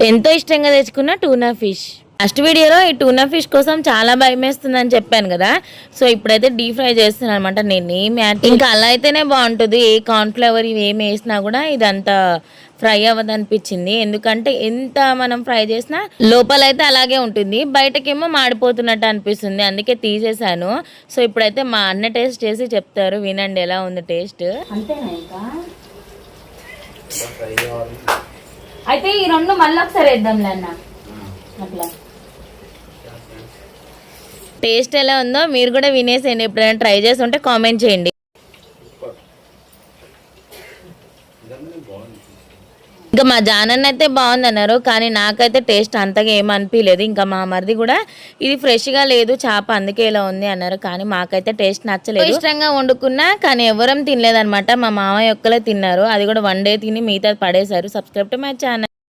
ఎంతో ఇష్టంగా తెచ్చుకున్న టూనా ఫిష్. ఫస్ట్ వీడియోలో ఈ టూనా ఫిష్ కోసం చాలా భయం వేస్తుందని చెప్పాను కదా. సో ఇప్పుడైతే డీప్ ఫ్రై చేస్తున్నాను అనమాట. నేను ఏమి ఇంకా అలా అయితేనే బాగుంటుంది. ఏ కార్న్ఫ్లవర్ ఇవి ఏమి వేసినా కూడా ఇదంతా ఫ్రై అవ్వదు అనిపించింది. ఎందుకంటే ఎంత మనం ఫ్రై చేసినా లోపలైతే అలాగే ఉంటుంది, బయటకేమో మాడిపోతున్నట్టు అనిపిస్తుంది. అందుకే తీసేసాను. సో ఇప్పుడైతే మా అన్న టేస్ట్ చేసి చెప్తారు, వినండి ఎలా ఉంది టేస్ట్. అంతేనా ఇంకా అయితే ఈ రెండు మళ్ళీ ఒకసారి వేద్దాంలే అన్న. అట్లా టేస్ట్ ఎలా ఉందో మీరు కూడా వినేసేయండి. ఎప్పుడైనా ట్రై చేసి ఉంటే కామెంట్ చేయండి. ఇంకా మా జానన్న అయితే బాగుందన్నారు, కానీ నాకైతే టేస్ట్ అంతగా ఏమనిపించలేదు. ఇంకా మా మరిది కూడా ఇది ఫ్రెష్గా లేదు చేప, అందుకే ఇలా ఉంది అన్నారు. కానీ మాకైతే టేస్ట్ నచ్చలేదు. ఇష్టంగా వండుకున్నా కానీ ఎవరం తినలేదనమాట. మా మామయ్య ఒక్కలే తిన్నారు, అది కూడా వన్ డే తిని మిగతా పడేశారు. Subscribe to my channel.